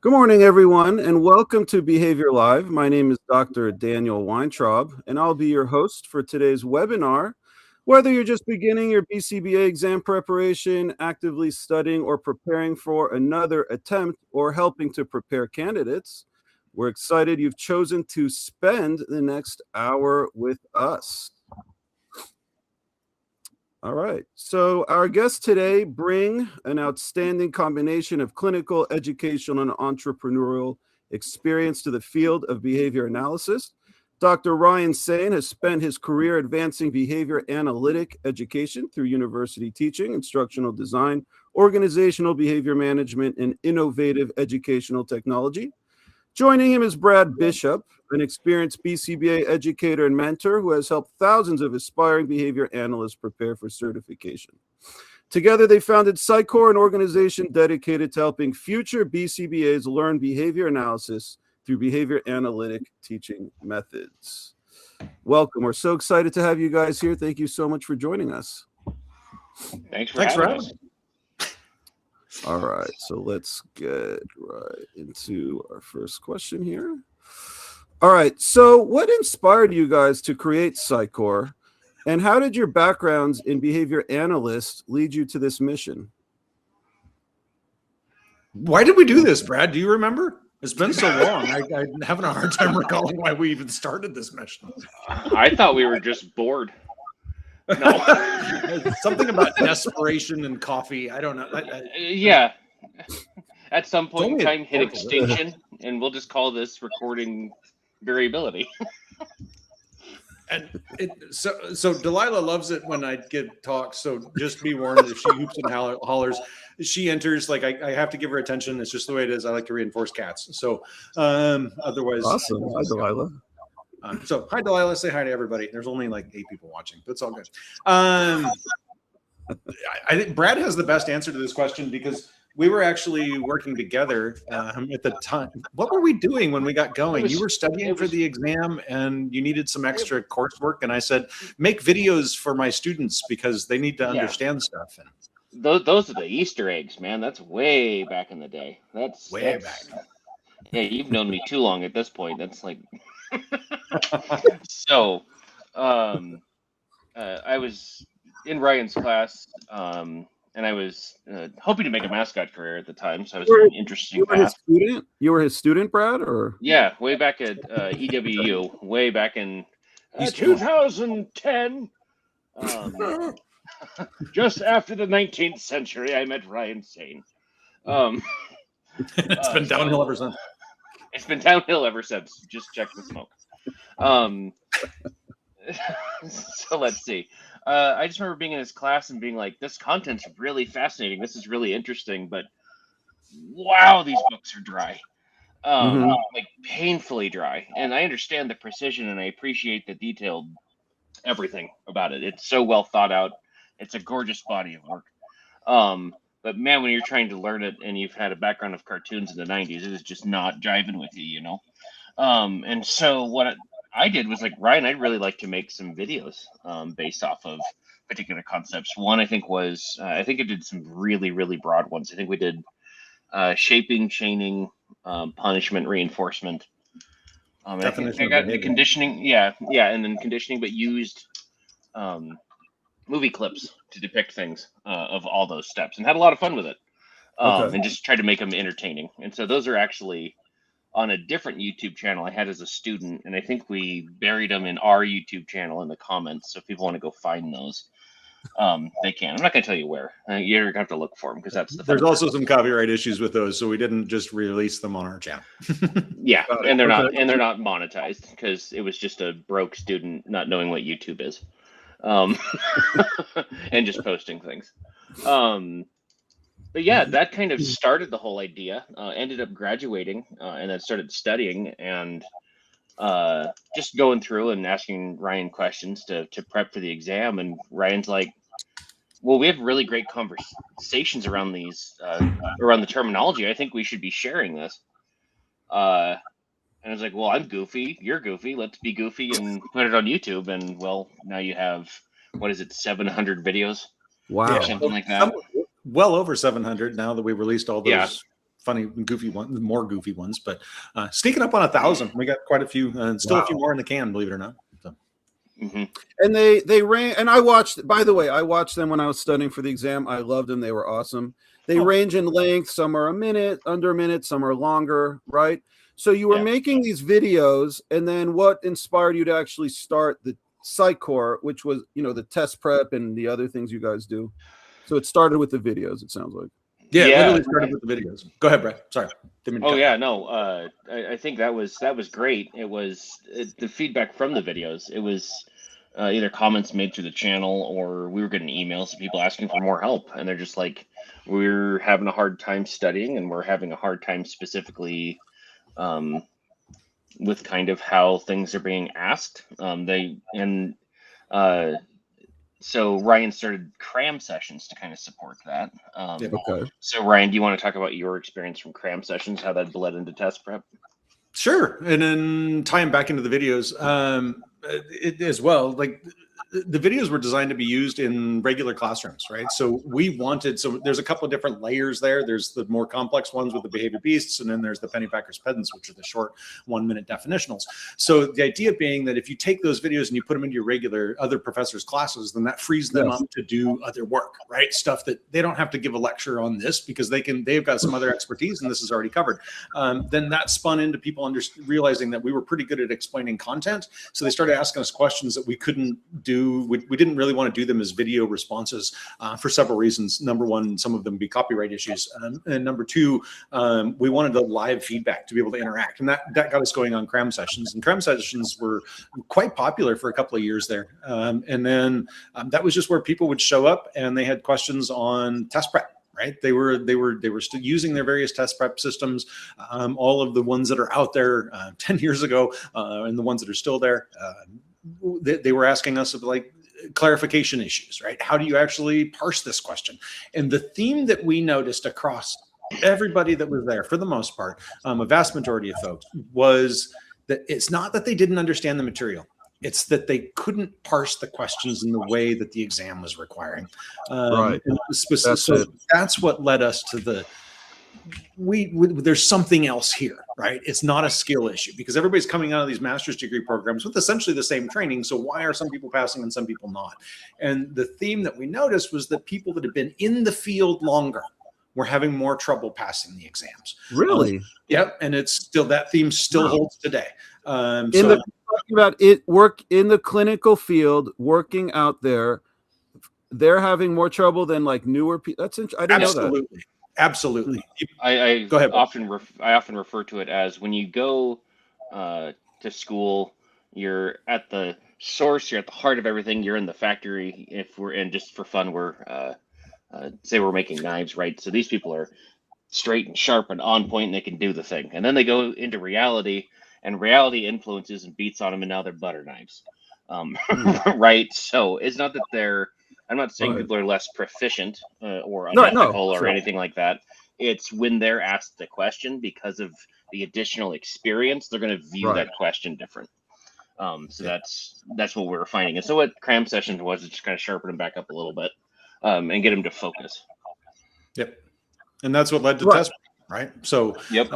Good morning, everyone, and welcome to Behavior Live. My name is Dr. Daniel Weintraub, and I'll be your host for today's webinar. Whether you're just beginning your BCBA exam preparation, actively studying, or preparing for another attempt, or helping to prepare candidates, we're excited you've chosen to spend the next hour with us. All right, so our guests today bring an outstanding combination of clinical, educational, and entrepreneurial experience to the field of behavior analysis. Dr. Ryan Sain has spent his career advancing behavior analytic education through university teaching, instructional design, organizational behavior management, and innovative educational technology. Joining him is Brad Bishop, an experienced BCBA educator and mentor who has helped thousands of aspiring behavior analysts prepare for certification. Together, they founded PsychCore, an organization dedicated to helping future BCBAs learn behavior analysis through behavior analytic teaching methods. Welcome. We're so excited to have you guys here. Thank you so much for joining us. Thanks for having us. All right, so let's get right into our first question here. All right, so what inspired you guys to create PsychCore, and how did your backgrounds in behavior analyst lead you to this mission? Why did we do this, Brad? Do you remember? It's been so long. I'm having a hard time recalling why we even started this mission. I thought we were just bored. No, something about desperation and coffee. I don't know. Yeah. At some point in time, hit extinction, and we'll just call this recording variability. And so Delilah loves it when I give talks. So just be warned, if she hoops and hollers, she enters. Like I have to give her attention. It's just the way it is. I like to reinforce cats. So otherwise, awesome. Hi, Delilah. So hi, Delilah. Say hi to everybody. There's only like 8 people watching, but it's all good. I think Brad has the best answer to this question because we were actually working together at the time. What were we doing when we got going? You were studying for the exam and you needed some extra coursework. And I said, make videos for my students because they need to understand stuff. And those are the Easter eggs, man. That's way back in the day. That's back. Yeah, you've known me too long at this point. That's like... So, I was in Ryan's class, and I was hoping to make a mascot career at the time. So I was in an interesting path. You were his student, Brad, or yeah, way back at EWU, way back in 2010. Just after the 19th century, I met Ryan Sain. It's been downhill ever since. It's been downhill ever since. Just check the smoke. So let's see. I just remember being in his class and being like, this content's really fascinating. This is really interesting, but wow, these books are dry. Like painfully dry. And I understand the precision and I appreciate the detailed everything about it. It's so well thought out. It's a gorgeous body of work. But man, when you're trying to learn it and you've had a background of cartoons in the 90s, it is just not jiving with you, you know? And so what I did was like, Ryan, I'd really like to make some videos based off of particular concepts. One, I think was, I think I did some really, really broad ones. I think we did shaping, chaining, punishment, reinforcement. I think I got the conditioning. Yeah. And then conditioning, but used movie clips to depict things of all those steps and had a lot of fun with it. And just tried to make them entertaining. And so those are actually on a different YouTube channel I had as a student, and I think we buried them in our YouTube channel in the comments. So if people want to go find those, they can. I'm not going to tell you where. You're going to have to look for them because that's the. There's also some copyright issues with those, so we didn't just release them on our channel. Yeah, and they're not monetized because it was just a broke student not knowing what YouTube is, and just posting things. But yeah, that kind of started the whole idea. Ended up graduating and then started studying and just going through and asking Ryan questions to prep for the exam. And Ryan's like, well, we have really great conversations around these, around the terminology. I think we should be sharing this. And I was like, well, I'm goofy. You're goofy. Let's be goofy and put it on YouTube. And well, now you have, 700 videos? Wow. Or something like that. Well over 700 now that we released all those funny, goofy ones, more goofy ones, but sneaking up on 1,000. We got quite a few, and still a few more in the can, believe it or not. So. And they ran, and I watched, by the way, I watched them when I was studying for the exam. I loved them. They were awesome. They range in length. Some are a minute, under a minute, some are longer, right? So you were making these videos, and then what inspired you to actually start the PsychCore, which was, you know, the test prep and the other things you guys do? So it started with the videos, it sounds like. Yeah, it literally started with the videos. Go ahead, Brett. Sorry. I think that was great. It was the feedback from the videos. It was either comments made through the channel, or we were getting emails of people asking for more help, and they're just like, we're having a hard time studying, and we're having a hard time specifically with kind of how things are being asked. So Ryan started cram sessions to kind of support that. So Ryan, do you want to talk about your experience from cram sessions, how that bled into test prep? Sure. And then tying back into the videos as well, like the videos were designed to be used in regular classrooms, right? So there's a couple of different layers there. There's the more complex ones with the behavior beasts, and then there's the Pennypacker's pedants, which are the short 1-minute definitionals. So the idea being that if you take those videos and you put them into your regular other professors' classes, then that frees them up to do other work, right? Stuff that they don't have to give a lecture on this because they've got some other expertise and this is already covered. Then that spun into people realizing that we were pretty good at explaining content. So they started asking us questions that we couldn't do. We didn't really want to do them as video responses for several reasons. Number one, some of them be copyright issues. And number two, we wanted the live feedback to be able to interact. And that got us going on cram sessions. And cram sessions were quite popular for a couple of years there. And then that was just where people would show up and they had questions on test prep. Right, they were still using their various test prep systems, all of the ones that are out there 10 years ago, and the ones that are still there. They were asking us of like clarification issues, right? How do you actually parse this question? And the theme that we noticed across everybody that was there, for the most part, a vast majority of folks, was that it's not that they didn't understand the material. It's that they couldn't parse the questions in the way that the exam was requiring. Right. So that's what led us to there's something else here, right? It's not a skill issue because everybody's coming out of these master's degree programs with essentially the same training. So why are some people passing and some people not? And the theme that we noticed was that people that have been in the field longer were having more trouble passing the exams. Really? Yep. And it's still, that theme still holds today. Talking about it, work in the clinical field, working out there, they're having more trouble than like newer people. That's interesting. I didn't know that. Absolutely. I go ahead. I often refer to it as when you go to school, you're at the source, you're at the heart of everything. You're in the factory. If we're in, just for fun, we're say we're making knives, right? So these people are straight and sharp and on point, and they can do the thing. And then they go into reality, and reality influences and beats on them, and now they're butter knives, right? So it's not that I'm not saying people are less proficient or unethical or anything like that. It's when they're asked the question because of the additional experience, they're going to view that question different. So that's what we're finding. And so what cram sessions was, just kind of sharpen them back up a little bit and get them to focus. Yep. And that's what led to test. Right. So it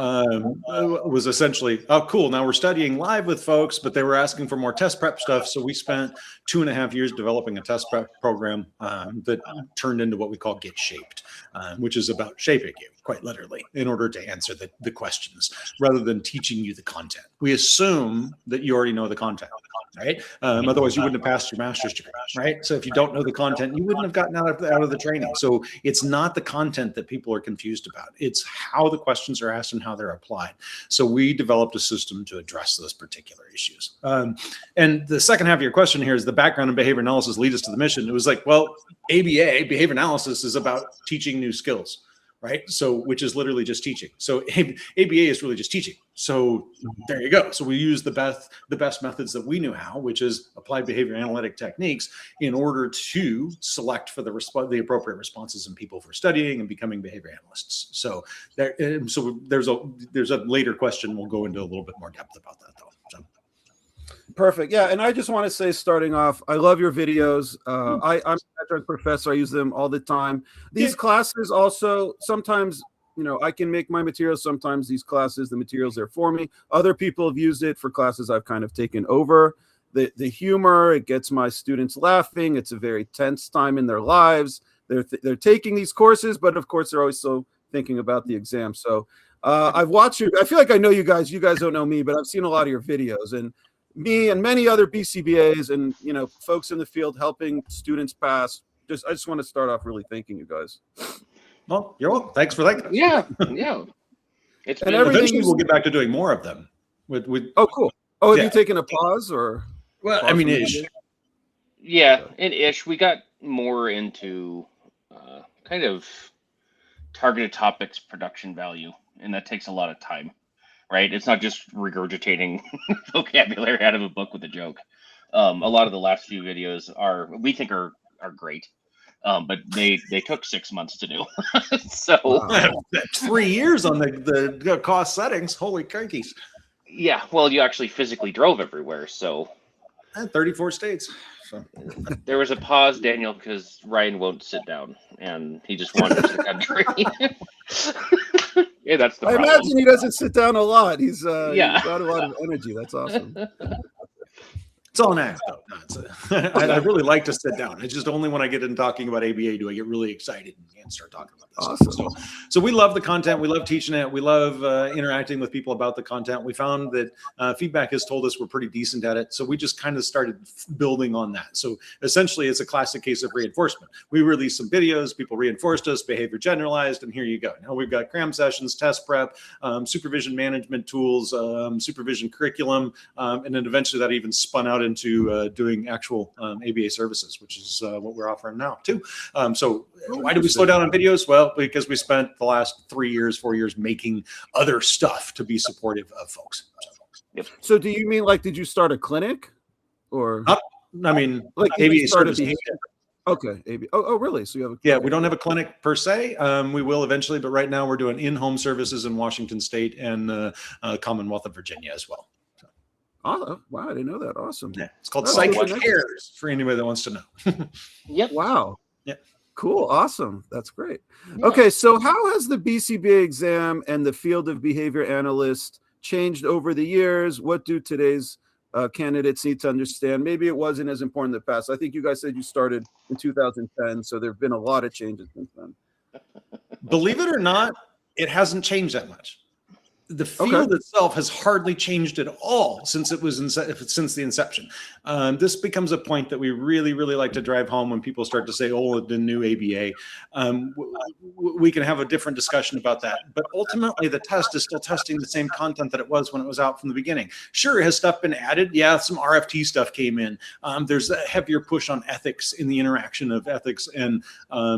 was essentially, oh, cool. Now we're studying live with folks, but they were asking for more test prep stuff. So we spent 2.5 years developing a test prep program that turned into what we call Get Shaped, which is about shaping you, quite literally, in order to answer the questions rather than teaching you the content. We assume that you already know the content, right? Otherwise, you wouldn't have passed your master's degree, right? So if you don't know the content, you wouldn't have gotten out of the training. So it's not the content that people are confused about. It's how the questions are asked and how they're applied. So we developed a system to address those particular issues. And the second half of your question here is the background in behavior analysis lead us to the mission. It was like, well, ABA, behavior analysis, is about teaching new skills, right? So, which is literally just teaching. So ABA is really just teaching. So there you go. So we use the best methods that we knew how, which is applied behavior analytic techniques, in order to select for the appropriate responses in people for studying and becoming behavior analysts. So there's a later question. We'll go into a little bit more depth about that though. So. Perfect. Yeah. And I just want to say, starting off, I love your videos. I'm a professor. I use them all the time. These classes also, sometimes you know, I can make my materials. Sometimes these classes, the materials are for me. Other people have used it for classes I've kind of taken over. The humor, it gets my students laughing. It's a very tense time in their lives. They're taking these courses, but of course they're always so thinking about the exam. So I've watched you. I feel like I know you guys. You guys don't know me, but I've seen a lot of your videos, and me and many other BCBAs and, you know, folks in the field helping students pass. I just want to start off really thanking you guys. Well, you're welcome. Thanks for that. Yeah. It's been, Eventually we'll get back to doing more of them. Oh, cool. Oh, have you taken a pause or? Well, I mean, ish. Yeah, and ish. We got more into kind of targeted topics production value, and that takes a lot of time, right? It's not just regurgitating vocabulary out of a book with a joke. A lot of the last few videos we think are great, but they took 6 months to do. So wow. 3 years on the cost settings. Holy cookies. Yeah, well, you actually physically drove everywhere, so 34 states. So. There was a pause, Daniel, because Ryan won't sit down, and he just wanders the country. Yeah, that's the problem. I imagine he doesn't sit down a lot. He's got a lot of energy. That's awesome. It's all an act, though. I really like to sit down. It's just only when I get in talking about ABA do I get really excited and start talking about this. Awesome. So we love the content. We love teaching it. We love interacting with people about the content. We found that feedback has told us we're pretty decent at it. So we just kind of started building on that. So essentially, it's a classic case of reinforcement. We released some videos. People reinforced us. Behavior generalized. And here you go. Now we've got cram sessions, test prep, supervision management tools, supervision curriculum, and then eventually that even spun out into doing actual ABA services, which is what we're offering now too. So why did we slow down on videos? Well, because we spent the last 4 years making other stuff to be supportive of folks. So do you mean, like, did you start a clinic or? I mean, like ABA services. Okay. Oh, really? So you have a clinic. Yeah, we don't have a clinic per se. We will eventually, but right now we're doing in-home services in Washington State and Commonwealth of Virginia as well. Oh, wow. I didn't know that. Awesome. Yeah, it's called PsychCore for anybody that wants to know. Yep. Wow. Yeah. Cool. Awesome. That's great. Yeah. Okay. So how has the BCBA exam and the field of behavior analyst changed over the years? What do today's candidates need to understand? Maybe it wasn't as important in the past. I think you guys said you started in 2010. So there have been a lot of changes since then. Believe it or not, it hasn't changed that much. The field itself has hardly changed at all since it was since the inception. This becomes a point that we really, really like to drive home when people start to say, "Oh, the new ABA." We can have a different discussion about that, but ultimately, the test is still testing the same content that it was when it was out from the beginning. Sure, has stuff been added? Yeah, some RFT stuff came in. There's a heavier push on ethics in the interaction of ethics and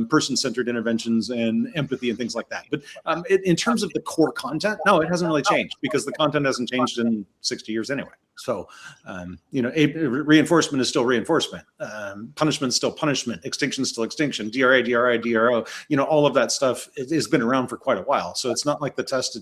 person-centered interventions and empathy and things like that. But in terms of the core content, no, it hasn't really changed because the content hasn't changed in 60 years anyway. So, reinforcement is still reinforcement. Punishment is still punishment. Extinction is still extinction. DRA, DRI, DRO, all of that stuff has been around for quite a while. So it's not like the test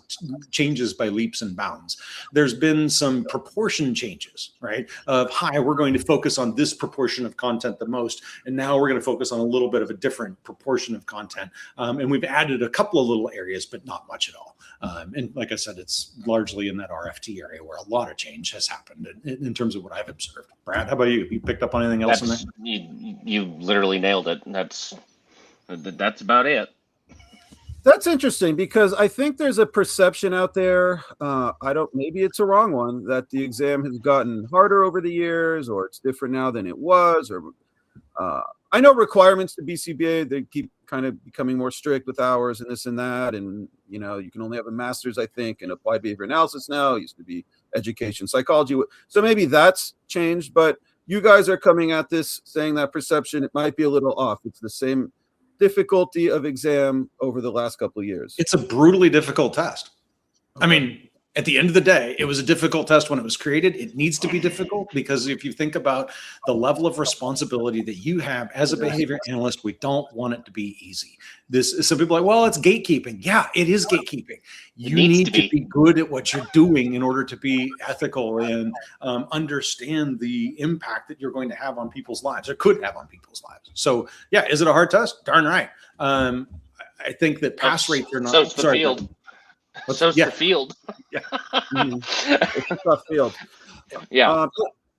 changes by leaps and bounds. There's been some proportion changes, right? We're going to focus on this proportion of content the most. And now we're going to focus on a little bit of a different proportion of content. And we've added a couple of little areas, but not much at all. And like I said, it's largely in that RFT area where a lot of change has happened in terms of what I've observed. Brad, how about you? You picked up on anything else in there? You literally nailed it. That's about it. That's interesting because I think there's a perception out there. Maybe it's a wrong one, that the exam has gotten harder over the years, or it's different now than it was, or I know requirements to BCBA, they keep kind of becoming more strict with hours and this and that. And, you can only have a master's, I think, in applied behavior analysis now. It used to be education psychology. So maybe that's changed, but you guys are coming at this saying that perception, it might be a little off. It's the same difficulty of exam over the last couple of years. It's a brutally difficult test. I mean, at the end of the day, it was a difficult test when it was created. It needs to be difficult because if you think about the level of responsibility that you have as a behavior analyst, we don't want it to be easy. Some people are like, well, it's gatekeeping. Yeah, it is gatekeeping. You need to be good at what you're doing in order to be ethical and understand the impact that you're going to have on people's lives or could have on people's lives. So yeah, is it a hard test? Darn right. I think that pass rates are not. So it's the field. So it's the field. Yeah. It's a tough field. Yeah.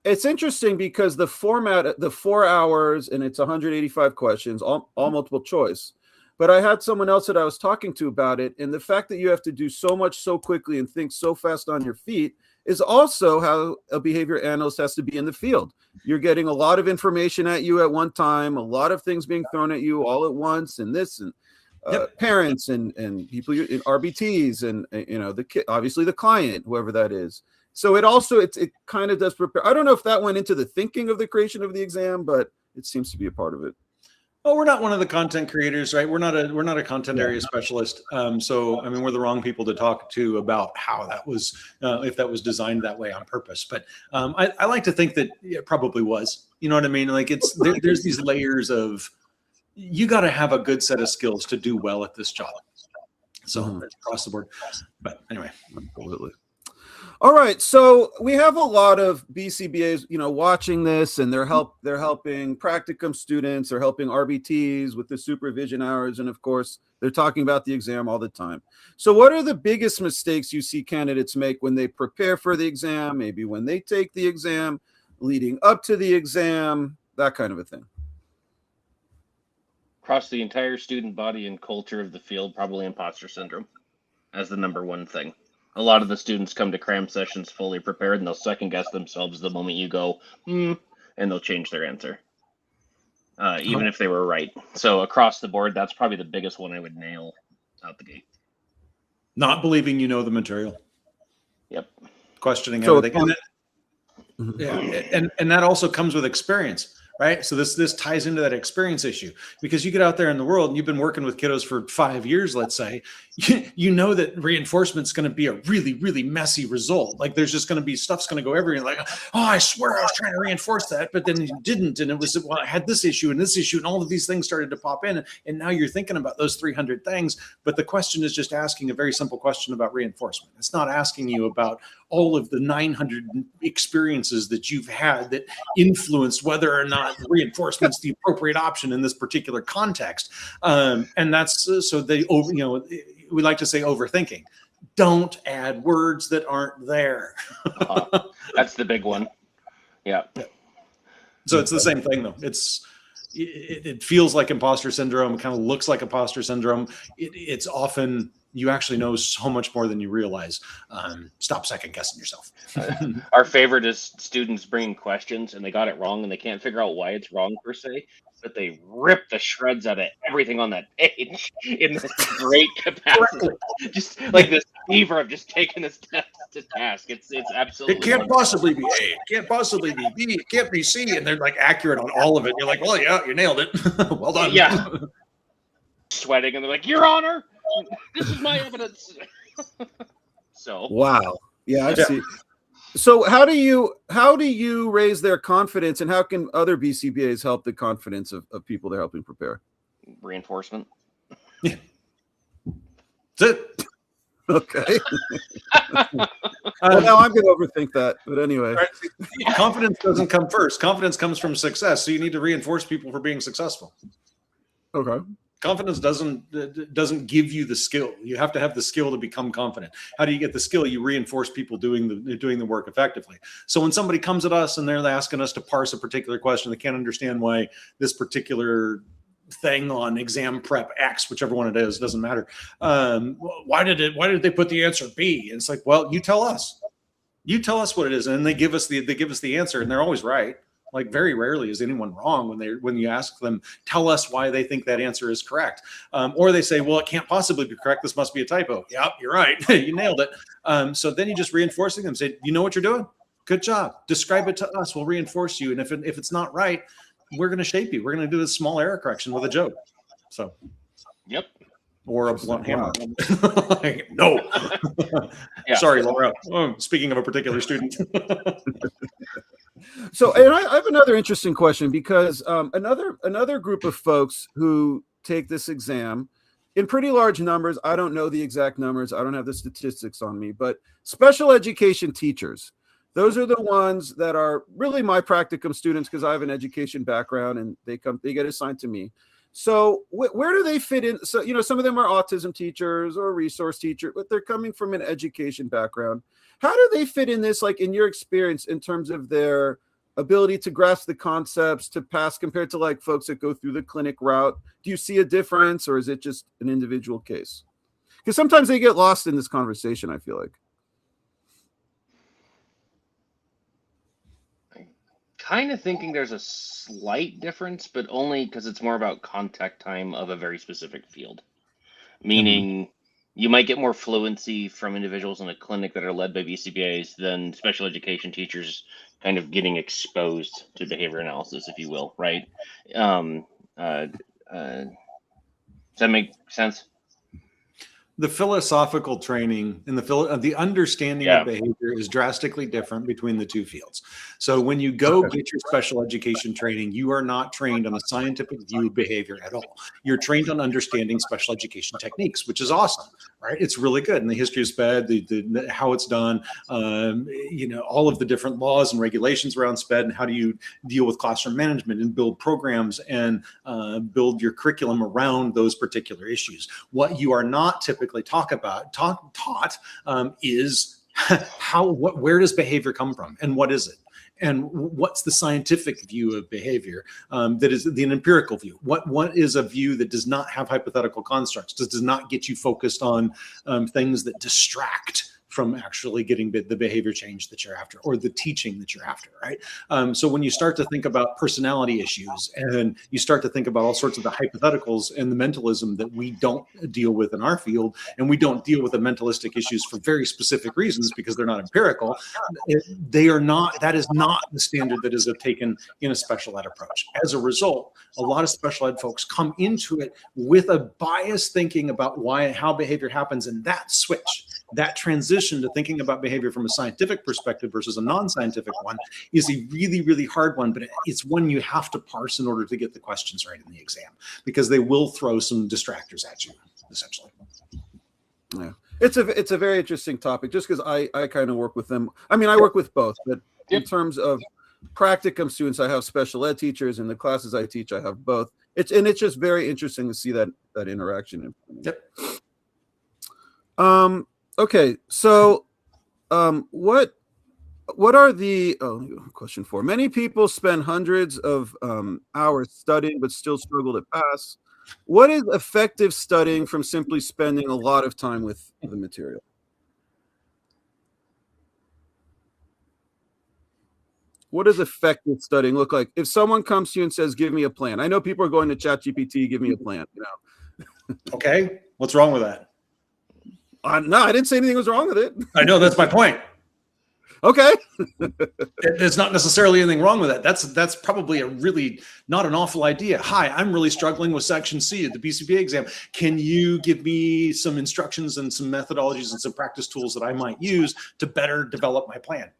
It's interesting because the format, the 4 hours, and it's 185 questions, all multiple choice. But I had someone else that I was talking to about it, and the fact that you have to do so much so quickly and think so fast on your feet is also how a behavior analyst has to be in the field. You're getting a lot of information at you at one time, a lot of things being thrown at you all at once, and this and parents and people in RBTs and obviously the client, whoever that is. So it kind of does prepare. I don't know if that went into the thinking of the creation of the exam, but it seems to be a part of it. Well, we're not one of the content creators, right? We're not a content area specialist. So, I mean, we're the wrong people to talk to about how that was, if that was designed that way on purpose. But I like to think that it probably was. You know what I mean? Like there's these layers of, you got to have a good set of skills to do well at this job. So it's across the board. But anyway, absolutely. All right, so we have a lot of BCBAs, watching this, and they're helping practicum students, they're helping RBTs with the supervision hours, and of course, they're talking about the exam all the time. So what are the biggest mistakes you see candidates make when they prepare for the exam, maybe when they take the exam, leading up to the exam, that kind of a thing? Across the entire student body and culture of the field, probably imposter syndrome as the number one thing. A lot of the students come to cram sessions fully prepared, and they'll second guess themselves the moment you go, and they'll change their answer, even if they were right. So across the board, that's probably the biggest one I would nail out the gate. Not believing you know the material. Yep. Questioning everything. And that also comes with experience. Right. So this ties into that experience issue, because you get out there in the world and you've been working with kiddos for 5 years, let's say, you know that reinforcement is going to be a really, really messy result. Like there's just going to be stuff's going to go everywhere. Like, oh, I swear I was trying to reinforce that, but then you didn't. And it was, well, I had this issue and all of these things started to pop in. And now you're thinking about those 300 things. But the question is just asking a very simple question about reinforcement. It's not asking you about all of the 900 experiences that you've had that influenced whether or not reinforcement's the appropriate option in this particular context. And that's so they we like to say overthinking. Don't add words that aren't there. That's the big one. Yeah. So it's the same thing though. It feels like imposter syndrome. It kind of looks like imposter syndrome. It's often, you actually know so much more than you realize. Stop second guessing yourself. Our favorite is students bringing questions and they got it wrong and they can't figure out why it's wrong per se, but they rip the shreds out of everything on that page in this great capacity. Just like this fever of just taking this test to task. It's absolutely. It can't possibly be A. It can't possibly be B. It can't be C. And they're like accurate on all of it. You're like, well, yeah, you nailed it. Well done. Yeah. Sweating and they're like, Your Honor, this is my evidence. So. Wow. Yeah, I see. So how do you raise their confidence, and how can other BCBAs help the confidence of people they're helping prepare? Reinforcement. Yeah. That's it. Okay. Well, now I'm going to overthink that, but anyway. Right. Confidence doesn't come first. Confidence comes from success. So you need to reinforce people for being successful. Okay. Confidence doesn't give you the skill. You have to have the skill to become confident. How do you get the skill? You reinforce people doing the work effectively. So when somebody comes at us and they're asking us to parse a particular question, they can't understand why this particular thing on exam prep X, whichever one it is, doesn't matter. Why did they put the answer B? And it's like, well, you tell us. You tell us what it is, and they give us the answer, and they're always right. Like very rarely is anyone wrong when you ask them, tell us why they think that answer is correct. Or they say, well, it can't possibly be correct. This must be a typo. Yep, you're right. You nailed it. So then you just reinforcing them, say, you know what you're doing? Good job. Describe it to us. We'll reinforce you. And if it's not right, we're going to shape you. We're going to do a small error correction with a joke. So. Yep. Or a blunt hammer. No. Yeah. Sorry, Laura. Speaking of a particular student. So, and I have another interesting question, because another group of folks who take this exam in pretty large numbers, I don't know the exact numbers, I don't have the statistics on me, but special education teachers, those are the ones that are really my practicum students, because I have an education background and they get assigned to me. So where do they fit in? So, some of them are autism teachers or resource teachers, but they're coming from an education background. How do they fit in this, like in your experience, in terms of their ability to grasp the concepts, to pass, compared to like folks that go through the clinic route? Do you see a difference, or is it just an individual case? Because sometimes they get lost in this conversation, I feel like. Kind of thinking there's a slight difference, but only because it's more about contact time of a very specific field. Meaning you might get more fluency from individuals in a clinic that are led by BCBAs than special education teachers kind of getting exposed to behavior analysis, if you will, right? Does that make sense? The philosophical training and the understanding of behavior is drastically different between the two fields. So when you go get your special education training, you are not trained on a scientific view of behavior at all. You're trained on understanding special education techniques, which is awesome, right? It's really good. And the history of SPED, the how it's done, all of the different laws and regulations around SPED, and how do you deal with classroom management and build programs and build your curriculum around those particular issues. What you are not typically taught is where does behavior come from, and what is it, and what's the scientific view of behavior that is an empirical view. What is a view that does not have hypothetical constructs, does not get you focused on things that distract from actually getting the behavior change that you're after, or the teaching that you're after, right? So when you start to think about personality issues, and you start to think about all sorts of the hypotheticals and the mentalism that we don't deal with in our field, and we don't deal with the mentalistic issues for very specific reasons because they're not empirical, that is not the standard that is taken in a special ed approach. As a result, a lot of special ed folks come into it with a biased thinking about how behavior happens, and that transition to thinking about behavior from a scientific perspective versus a non-scientific one is a really, really hard one, but it's one you have to parse in order to get the questions right in the exam, because they will throw some distractors at you, essentially. Yeah, it's a very interesting topic, just because I kind of work with them. I mean, I work with both, but in terms of practicum students, I have special ed teachers, and the classes I teach, I have both. It's just very interesting to see that interaction. Yep. Okay, so what are the question 4? Many people spend hundreds of hours studying but still struggle to pass. What is effective studying from simply spending a lot of time with the material? What does effective studying look like? If someone comes to you and says, give me a plan. I know people are going to ChatGPT, give me a plan, Okay, what's wrong with that? No, I didn't say anything was wrong with it. I know, that's my point. Okay. There's not necessarily anything wrong with that. That's probably a really not an awful idea. Hi, I'm really struggling with section C at the BCBA exam. Can you give me some instructions and some methodologies and some practice tools that I might use to better develop my plan?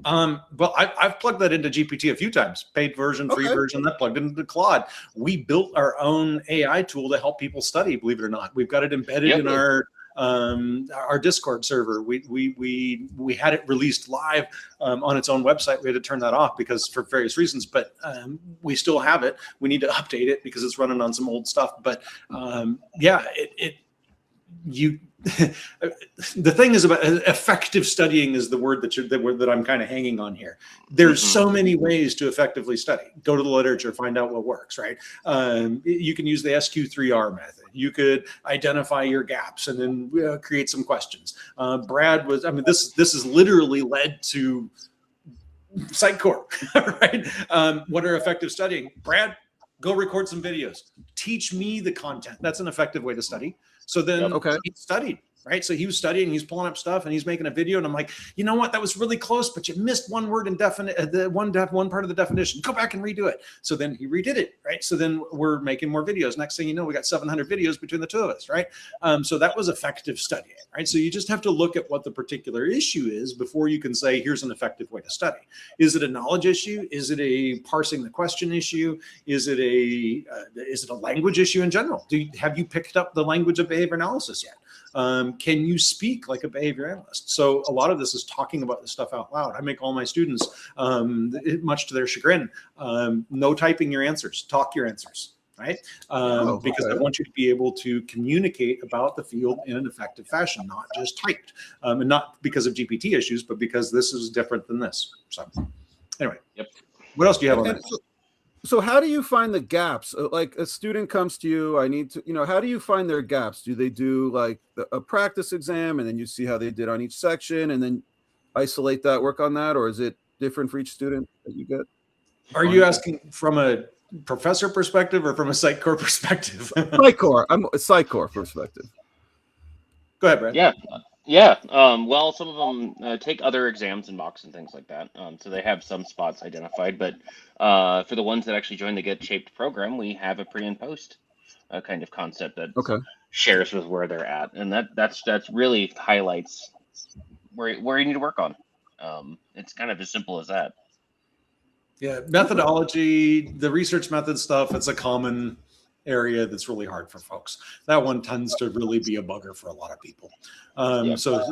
Well, I've plugged that into GPT a few times, paid version, free version, that plugged into Claude. We built our own AI tool to help people study, believe it or not. We've got it embedded in our Discord server. We had it released live on its own website. We had to turn that off because for various reasons, but we still have it. We need to update it because it's running on some old stuff. But the thing is about effective studying is the word that I'm kind of hanging on here. There's so many ways to effectively study. Go to the literature, find out what works, right? You can use the SQ3R method. You could identify your gaps and then create some questions. This is literally led to PsychCore, right? What are effective studying? Brad, go record some videos. Teach me the content. That's an effective way to study. So then he studied, right? So he was studying, he's pulling up stuff, and he's making a video. And I'm like, you know what? That was really close, but you missed one word in one part of the definition. Go back and redo it. So then he redid it, right? So then we're making more videos. Next thing you know, we got 700 videos between the two of us, right? So that was effective studying, right? So you just have to look at what the particular issue is before you can say, here's an effective way to study. Is it a knowledge issue? Is it a parsing the question issue? Is it a language issue in general? Have you picked up the language of behavior analysis yet? Can you speak like a behavior analyst? So a lot of this is talking about this stuff out loud. I make all my students, much to their chagrin, no typing your answers, talk your answers. right? Oh, Because okay. I want you to be able to communicate about the field in an effective fashion, not just typed, and not because of GPT issues, but because this is different than this. So anyway, Yep. What else do you have on And that? so how do you find the gaps? Like a student comes to you, I need to, how do you find their gaps? Do they do like a practice exam and then you see how they did on each section and then isolate that, work on that? Or is it different for each student that you get? Are you asking from a professor perspective or from a PsychCore perspective? PsychCore. I'm a PsychCore perspective. Go ahead, Brad. Yeah. Yeah. Well, some of them take other exams and mocks and things like that. So they have some spots identified. But for the ones that actually join the Get Shaped program, we have a pre and post kind of concept that Okay. shares with where they're at, and that's really highlights where you need to work on. It's kind of as simple as that. Yeah, methodology, the research method stuff, it's a common area that's really hard for folks. That one tends to really be a bugger for a lot of people. So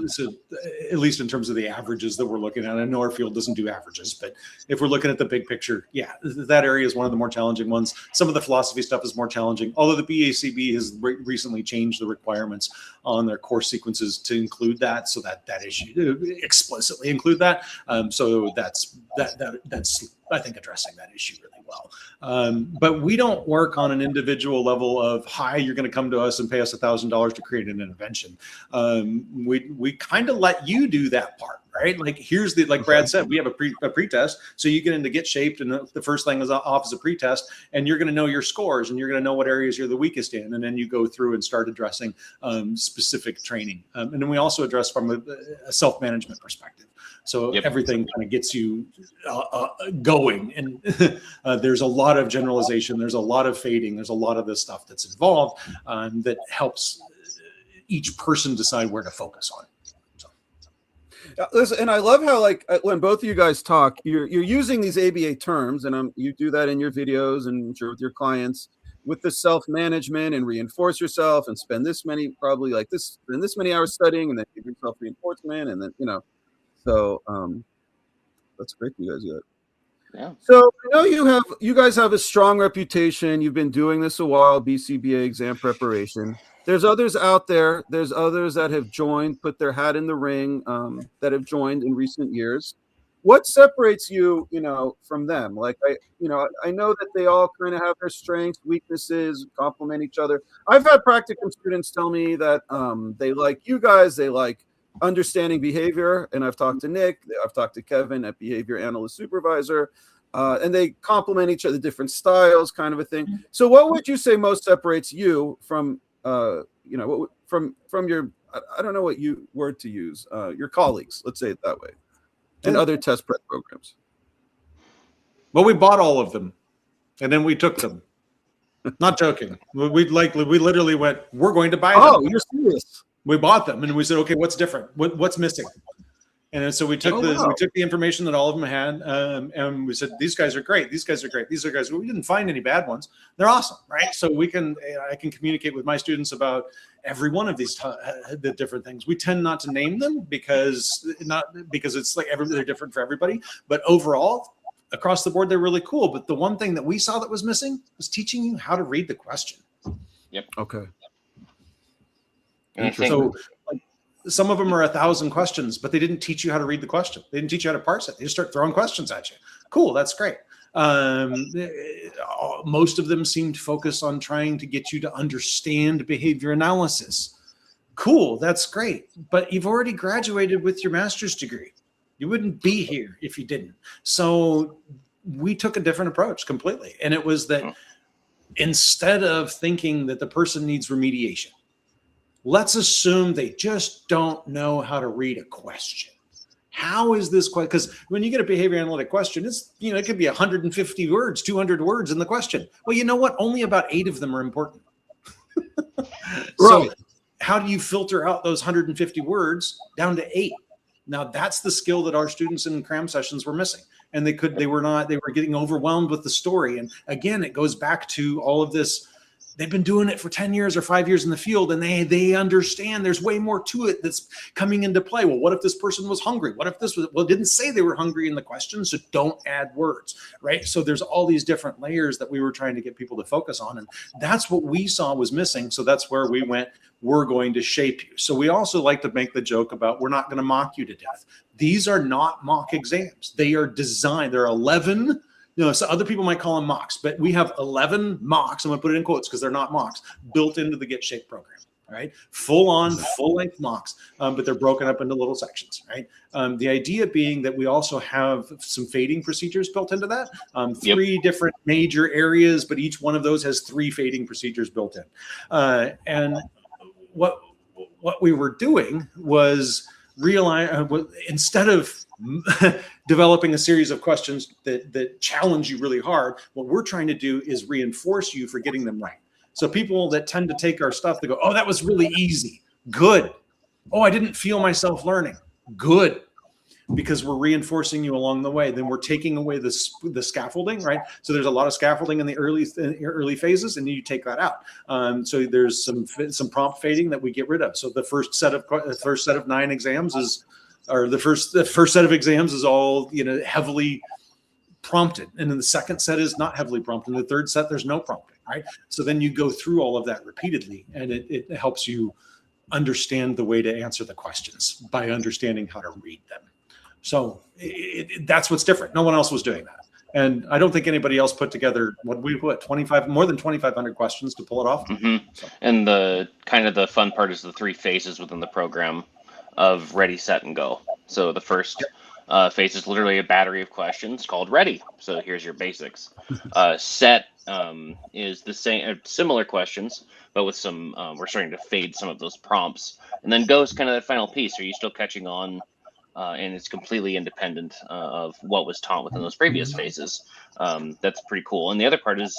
at least in terms of the averages that we're looking at, I know our field doesn't do averages, but if we're looking at the big picture, yeah, that area is one of the more challenging ones. Some of the philosophy stuff is more challenging, although the BACB has recently changed the requirements on their course sequences to include that, so that issue explicitly include that. So that's I think addressing that issue really well. But we don't work on an individual level of, hi, you're going to come to us and pay us $1,000 to create an intervention. We kind of let you do that part, right? Like here's like Brad said, we have a pretest. So you get into Get Shaped, and the first thing is off as a pretest, and you're going to know your scores, and you're going to know what areas you're the weakest in. And then you go through and start addressing specific training. And then we also address from a self-management perspective. So everything kind of gets you going, and there's a lot of generalization, there's a lot of fading, there's a lot of this stuff that's involved that helps each person decide where to focus on. Listen, and I love how, like, when both of you guys talk, you're using these ABA terms, and you do that in your videos and I'm sure with your clients, with the self-management and reinforce yourself and spend this many, probably like this, spend this many hours studying, and then give yourself reinforcement, and then so that's great you guys do that. Yeah. So I know you guys have a strong reputation. You've been doing this a while, BCBA exam preparation. There's others out there. There's others that have joined, put their hat in the ring, that have joined in recent years. What separates you, from them? Like I know that they all kind of have their strengths, weaknesses, complement each other. I've had practicum students tell me that they like you guys, they like understanding behavior, and I've talked to Nick, I've talked to Kevin at Behavior Analyst Supervisor, and they complement each other, different styles, kind of a thing. So what would you say most separates you from from your, I don't know what word to use, your colleagues, let's say it that way, and other test prep programs? Well, we bought all of them, and then we took them. Not joking. We literally went, we're going to buy them. Oh, you're serious? We bought them, and we said, okay, what's different? What's missing? And so we took we took the information that all of them had, and we said, these guys are great. These guys are great. These are guys. We didn't find any bad ones. They're awesome, right? So I can communicate with my students about every one of these the different things. We tend not to name them because it's like they're different for everybody. But overall, across the board, they're really cool. But the one thing that we saw that was missing was teaching you how to read the question. Yep. Okay. So some of them are 1,000 questions, but they didn't teach you how to read the question. They didn't teach you how to parse it. They just start throwing questions at you. Cool, that's great. Most of them seemed focused on trying to get you to understand behavior analysis. Cool, that's great. But you've already graduated with your master's degree. You wouldn't be here if you didn't. So we took a different approach completely. And it was that instead of thinking that the person needs remediation, let's assume they just don't know how to read a question. How is this question? Because when you get a behavior analytic question, it's, it could be 150 words, 200 words in the question. Well, you know what? Only about 8 of them are important. So how do you filter out those 150 words down to 8? Now that's the skill that our students in cram sessions were missing. And they were getting overwhelmed with the story. And again, it goes back to all of this they've been doing it for 10 years or 5 years in the field, and they understand there's way more to it that's coming into play. Well, what if this person was hungry? What if this was, well, it didn't say they were hungry in the question, so don't add words, right? So there's all these different layers that we were trying to get people to focus on, and that's what we saw was missing. So that's where we went, we're going to shape you. So we also like to make the joke about we're not going to mock you to death. These are not mock exams. They are designed. There are 11, so other people might call them mocks, but we have 11 mocks. I'm going to put it in quotes because they're not mocks built into the Get Shaped program, right? Full on, full length mocks, but they're broken up into little sections, right? The idea being that we also have some fading procedures built into that. Three different major areas, but each one of those has 3 fading procedures built in. And what we were doing was instead of developing a series of questions that challenge you really hard, what we're trying to do is reinforce you for getting them right. So people that tend to take our stuff, they go, oh, that was really easy. Good. Oh, I didn't feel myself learning. Good. Because we're reinforcing you along the way. Then we're taking away the scaffolding, right? So there's a lot of scaffolding in the early phases, and you take that out. So there's some prompt fading that we get rid of. So the first set of 9 exams is, or the first set of exams is all heavily prompted, and then the second set is not heavily prompted. In the third set, there's no prompting, right? So then you go through all of that repeatedly, and it helps you understand the way to answer the questions by understanding how to read them. So that's what's different. No one else was doing that. And I don't think anybody else put together more than 2,500 questions to pull it off. Mm-hmm. So. And the fun part is the 3 phases within the program of ready, set, and go. So the first phase is literally a battery of questions called ready. So here's your basics. Set is the same, similar questions, but with some, we're starting to fade some of those prompts. And then go is kind of the final piece. Are you still catching on? And it's completely independent of what was taught within those previous phases. That's pretty cool. And the other part is,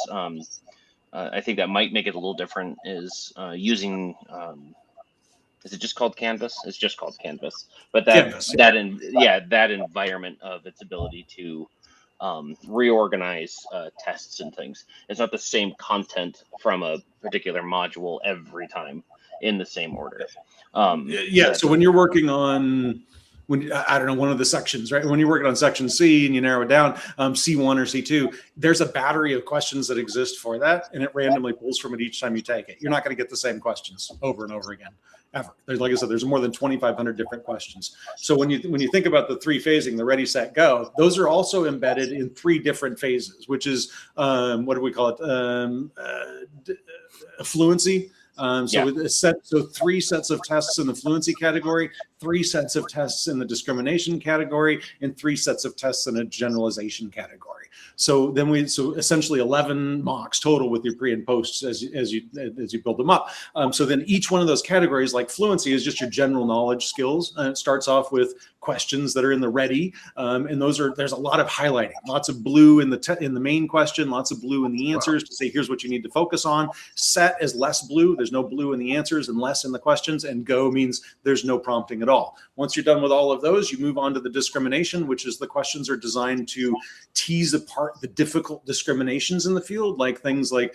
I think that might make it a little different, is using, is it just called Canvas? It's just called Canvas. But that environment of its ability to reorganize tests and things. It's not the same content from a particular module every time in the same order. So when you're working on, I don't know, one of the sections, right? When you're working on section C and you narrow it down, C1 or C2, there's a battery of questions that exist for that, and it randomly pulls from it each time you take it. You're not going to get the same questions over and over again, ever. Like I said, there's more than 2,500 different questions. So when you think about the 3 phasing, the ready, set, go, those are also embedded in 3 different phases, which is, what do we call it? Fluency. So 3 sets of tests in the fluency category, 3 sets of tests in the discrimination category, and 3 sets of tests in a generalization category. So essentially 11 mocks total with your pre and posts as you build them up. So then each one of those categories, like fluency, is just your general knowledge skills. And it starts off with questions that are in the ready, and there's a lot of highlighting, lots of blue in the main question, lots of blue in the answers to say here's what you need to focus on. Set is less blue. There's no blue in the answers and less in the questions, and go means there's no prompting at all. Once you're done with all of those, you move on to the discrimination, which is the questions are designed to tease apart the difficult discriminations in the field, like things like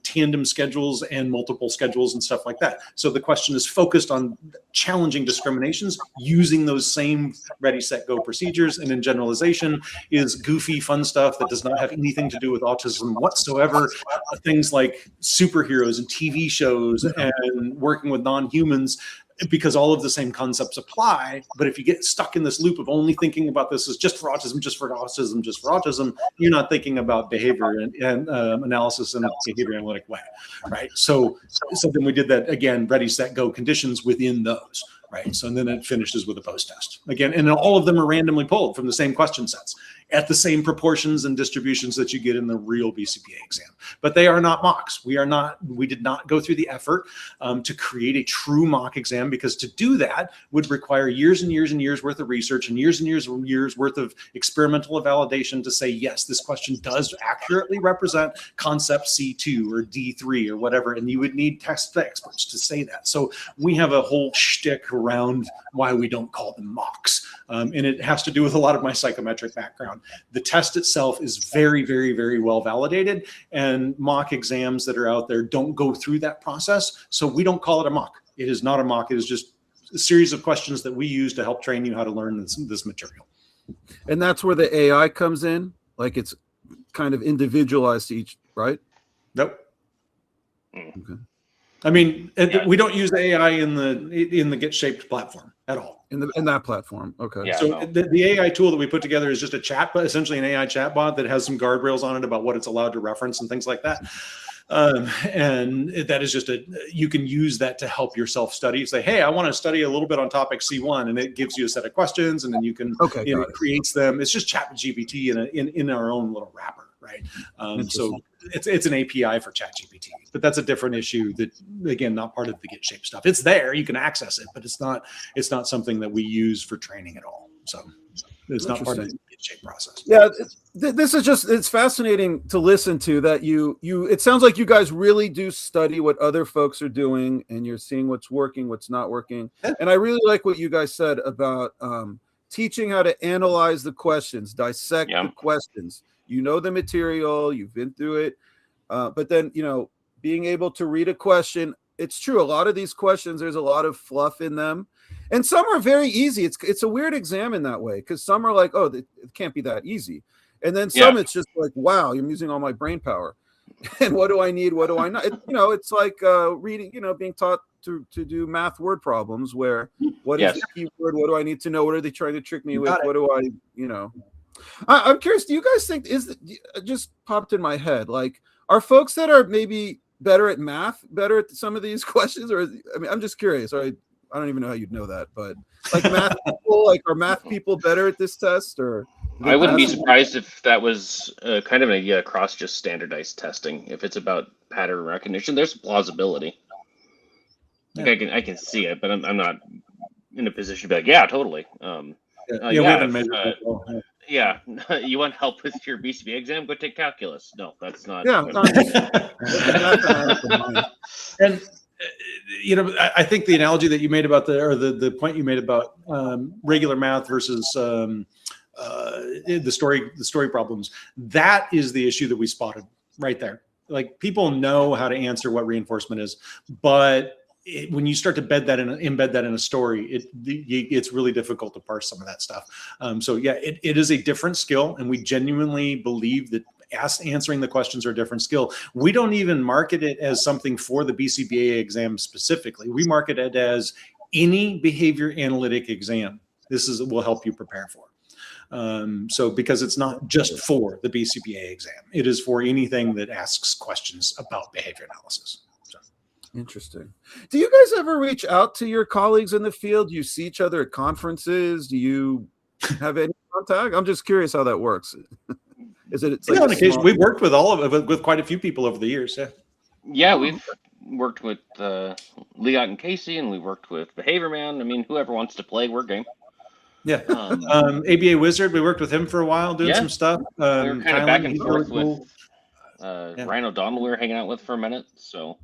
tandem schedules and multiple schedules and stuff like that. So the question is focused on challenging discriminations using those same ready, set, go procedures. And in generalization is goofy, fun stuff that does not have anything to do with autism whatsoever. Things like superheroes and TV shows and working with non-humans, because all of the same concepts apply. But if you get stuck in this loop of only thinking about this as just for autism, just for autism, just for autism, you're not thinking about behavior and analysis in a behavior analytic way, right? So then we did that again, ready, set, go conditions within those, right? So and then it finishes with a post test again, and all of them are randomly pulled from the same question sets at the same proportions and distributions that you get in the real BCBA exam. But they are not mocks. We did not go through the effort to create a true mock exam, because to do that would require years and years and years worth of research and years worth of experimental validation to say, yes, this question does accurately represent concept C2 or D3 or whatever. And you would need test experts to say that. So we have a whole shtick around why we don't call them mocks. And it has to do with a lot of my psychometric background. The test itself is very, very, very well validated, and mock exams that are out there don't go through that process. So we don't call it a mock. It is not a mock. It is just a series of questions that we use to help train you how to learn this material. And that's where the AI comes in, like it's kind of individualized to each, right? Nope. Okay. I mean, we don't use AI in the Get Shaped platform at all. In that platform, okay. Yeah, So no. the AI tool that we put together is just a chat, but essentially an AI chatbot that has some guardrails on it about what it's allowed to reference and things like that. And that is just you can use that to help yourself study. Say, hey, I want to study a little bit on topic C1, and it gives you a set of questions, and then you can, it creates them. It's just ChatGPT in our own little wrapper, right? So it's an API for ChatGPT, but that's a different issue that, again, not part of the Get Shape stuff. It's there, you can access it, but it's not something that we use for training at all. So it's not part of the Get Shape process. Yeah, this is it's fascinating to listen to that it sounds like you guys really do study what other folks are doing, and you're seeing what's working, what's not working. And I really like what you guys said about teaching how to analyze the questions, dissect the questions. You know the material, you've been through it, but then, being able to read a question. It's true. A lot of these questions, there's a lot of fluff in them, and some are very easy. It's a weird exam in that way, because some are like, oh, it can't be that easy, and then some it's just like, wow, I'm using all my brain power, and what do I need? What do I not? It's like reading, being taught to do math word problems where what is the keyword? What do I need to know? What are they trying to trick me with? What do I, I'm curious. Do you guys think it just popped in my head? Like, are folks that are maybe better at math better at some of these questions? Or I'm just curious. I don't even know how you'd know that, but like math people, are math people better at this test? Or I wouldn't be surprised if that was kind of an idea across just standardized testing. If it's about pattern recognition, there's plausibility. Like I can see it, but I'm not in a position to be like, yeah, totally. We haven't measured that well. Yeah, you want help with your BCBA exam? Go take calculus. No, that's not. Yeah. And I think the analogy that you made about the point you made about regular math versus the story problems, that is the issue that we spotted right there. Like, people know how to answer what reinforcement is, but when you start to embed that in a story, it's really difficult to parse some of that stuff. So yeah, it is a different skill, and we genuinely believe that answering the questions are a different skill. We don't even market it as something for the BCBA exam specifically. We market it as any behavior analytic exam. Will help you prepare for. So because it's not just for the BCBA exam, it is for anything that asks questions about behavior analysis. Interesting. Do you guys ever reach out to your colleagues in the field? Do you see each other at conferences? Do you have any contact? I'm just curious how that works. It's like on occasion, we've worked with with quite a few people over the years. Yeah, we've worked with Leot and Casey, and we've worked with Behavior Man. I mean, whoever wants to play, we're game. Yeah. ABA Wizard, we worked with him for a while doing some stuff. We were kind of back and forth with Ryan O'Donnell. We were hanging out with for a minute. So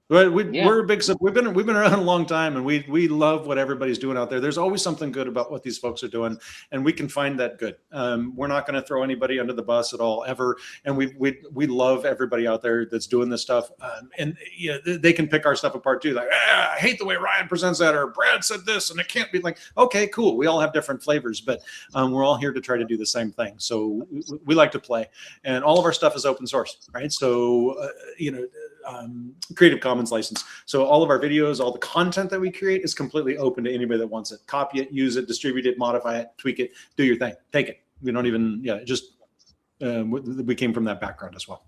we're big. We've been around a long time, and we love what everybody's doing out there. There's always something good about what these folks are doing, and we can find that good. We're not going to throw anybody under the bus at all, ever. And we love everybody out there that's doing this stuff. And they can pick our stuff apart too. Like, I hate the way Ryan presents that, or Brad said this, and it can't be like, okay, cool. We all have different flavors, but we're all here to try to do the same thing. So we like to play, and all of our stuff is open source, right? So Creative Commons license. So all of our videos, all the content that we create is completely open to anybody that wants it. Copy it, use it, distribute it, modify it, tweak it, do your thing, take it. We don't even, we came from that background as well.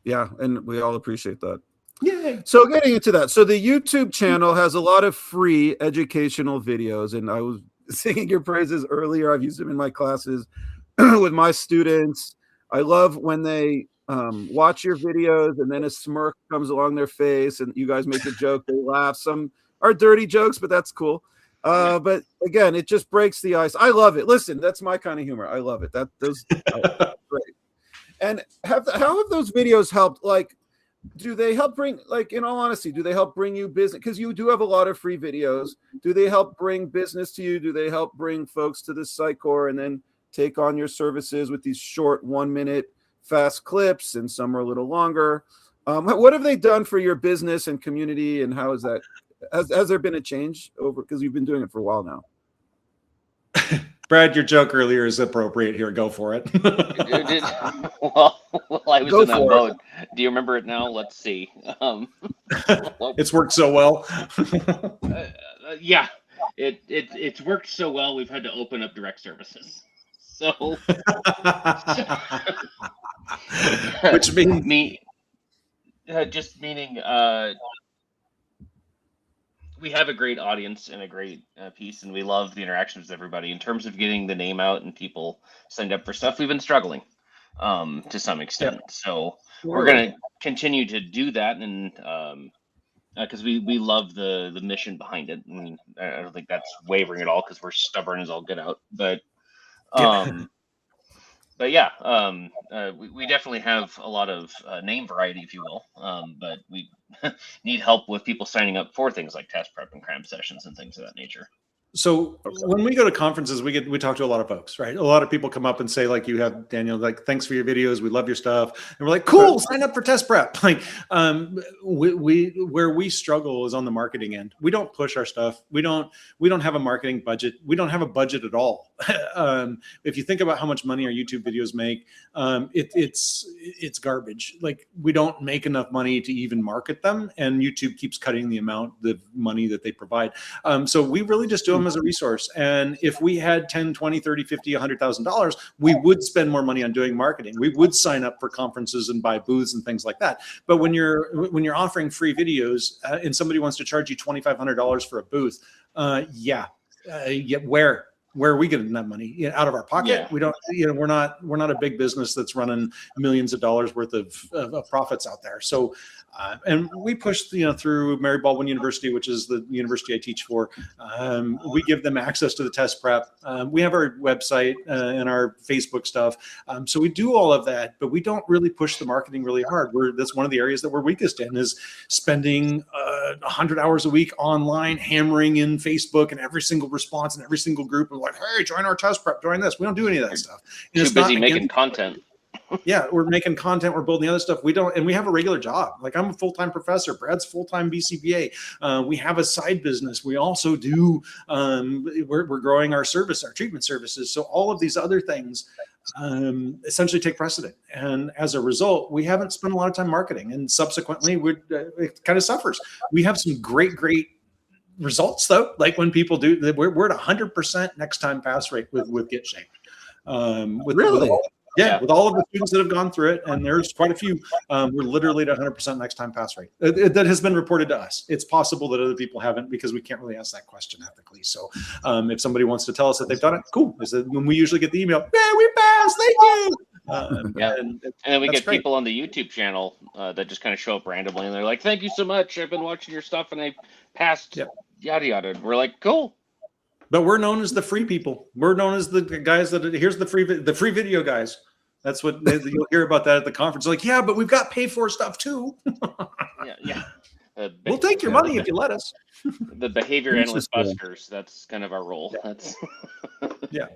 Yeah, and we all appreciate that. Yeah. So getting into that, so the YouTube channel has a lot of free educational videos, and I was singing your praises earlier. I've used them in my classes with my students. I love when they watch your videos and then a smirk comes along their face and you guys make a joke, they laugh. Some are dirty jokes, but that's cool. But again, it just breaks the ice. I love it. Listen, that's my kind of humor. I love it. Those great. And how have those videos helped? Like, do they help bring, like, in all honesty, do they help bring you business? Because you do have a lot of free videos. Do they help bring business to you? Do they help bring folks to the PsychCore and then take on your services with these short 1-minute fast clips, and some are a little longer? What have they done for your business and community, and how is that? Has there been a change over, because you've been doing it for a while now? Brad, your joke earlier is appropriate here. Go for it. Well, I was in that mode. Do you remember it now? Let's see. It's worked so well. Yeah, it's worked so well. We've had to open up direct services. So, which means meaning we have a great audience and a great piece, and we love the interactions with everybody. In terms of getting the name out and people signed up for stuff, we've been struggling to some extent. Yeah. So we're going to continue to do that, and because we love the mission behind it, and I don't think that's wavering at all, because we're stubborn as all get out. But But yeah, we definitely have a lot of name variety, if you will. But we need help with people signing up for things like test prep and cram sessions and things of that nature. So when we go to conferences, we talk to a lot of folks, right? A lot of people come up and say, like you have, Daniel, like, thanks for your videos, we love your stuff, and we're like, cool, sign up for test prep. Like, where we struggle is on the marketing end. We don't push our stuff. We don't have a marketing budget. We don't have a budget at all. If you think about how much money our YouTube videos make, it's garbage. Like, we don't make enough money to even market them, and YouTube keeps cutting the amount of money that they provide. So we really just do them as a resource. And if we had 10, 20, 30, 50, $100,000, we would spend more money on doing marketing. We would sign up for conferences and buy booths and things like that. But when you're offering free videos and somebody wants to charge you $2,500 for a booth, where are we getting that money? Out of our pocket? Yeah. We don't, we're not a big business that's running millions of dollars worth of profits out there. So, and we push, through Mary Baldwin University, which is the university I teach for. We give them access to the test prep. We have our website and our Facebook stuff. So we do all of that, but we don't really push the marketing really hard. That's one of the areas that we're weakest in, is spending 100 hours a week online, hammering in Facebook and every single response and every single group. And like, hey, join our test prep, join this. We don't do any of that stuff. Too busy making content. Yeah, we're making content, we're building the other stuff. We don't, and we have a regular job. Like, I'm a full-time professor, Brad's full-time BCBA. We have a side business. We also do, we're growing our treatment services. So all of these other things essentially take precedent. And as a result, we haven't spent a lot of time marketing, and subsequently it kind of suffers. We have some great results though. Like, when people do, we're at 100% next time pass rate with Get Shaped. Really? With all of the students that have gone through it, and there's quite a few, we're literally at 100% next time pass rate. That has been reported to us. It's possible that other people haven't, because we can't really ask that question ethically. So if somebody wants to tell us that they've done it, cool. When we usually get the email, yeah, we passed, thank you. And then we get great people on the YouTube channel that just kind of show up randomly, and they're like, thank you so much, I've been watching your stuff and I passed, yada yada. We're like, cool. But we're known as the free people. We're known as the guys here's the free video guys. That's what you'll hear about that at the conference. Like, yeah, but we've got pay for stuff too. Yeah. We'll take your money if you let us. The behavior analyst busters. That's kind of our role. That's yeah.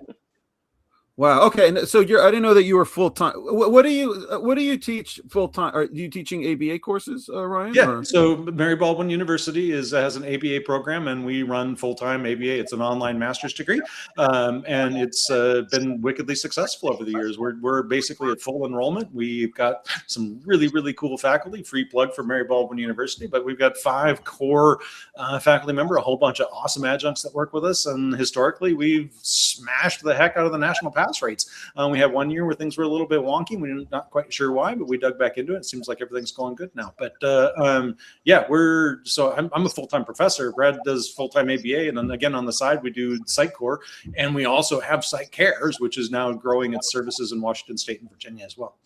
Wow. Okay. And so I didn't know that you were full time. What do you teach full time? Are you teaching ABA courses, Ryan? Yeah. So Mary Baldwin University has an ABA program, and we run full time ABA. It's an online master's degree, and it's been wickedly successful over the years. We're basically at full enrollment. We've got some really cool faculty. Free plug for Mary Baldwin University, but we've got 5 core faculty members, a whole bunch of awesome adjuncts that work with us, and historically we've smashed the heck out of the national pass rates. We had one year where things were a little bit wonky. We're not quite sure why, but we dug back into it. It seems like everything's going good now. But I'm a full-time professor. Brad does full-time ABA, and then again on the side we do PsychCore, and we also have PsychCares, which is now growing its services in Washington State and Virginia as well.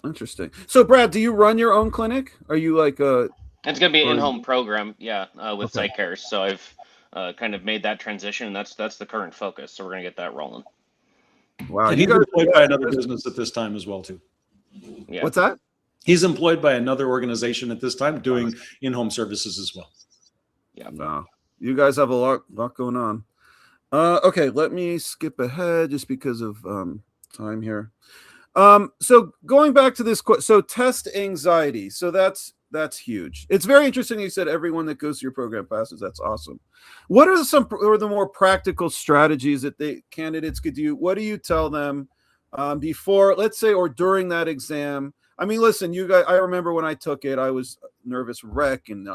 Interesting. So Brad, do you run your own clinic? Are you like a? It's going to be an in-home program, with PsychCares. So I've kind of made that transition, and that's the current focus. So we're going to get that rolling. Wow, and he's employed by another business at this time as well too. Yeah. What's that? He's employed by another organization at this time doing in-home services as well. Yeah. Wow. You guys have a lot going on. Okay, let me skip ahead just because of time here. So going back to this, so test anxiety. So that's huge. It's very interesting. You said everyone that goes to your program passes. That's awesome. What are the more practical strategies that candidates could do? What do you tell them before, let's say, or during that exam? I mean, listen, you guys, I remember when I took it, I was nervous wreck, and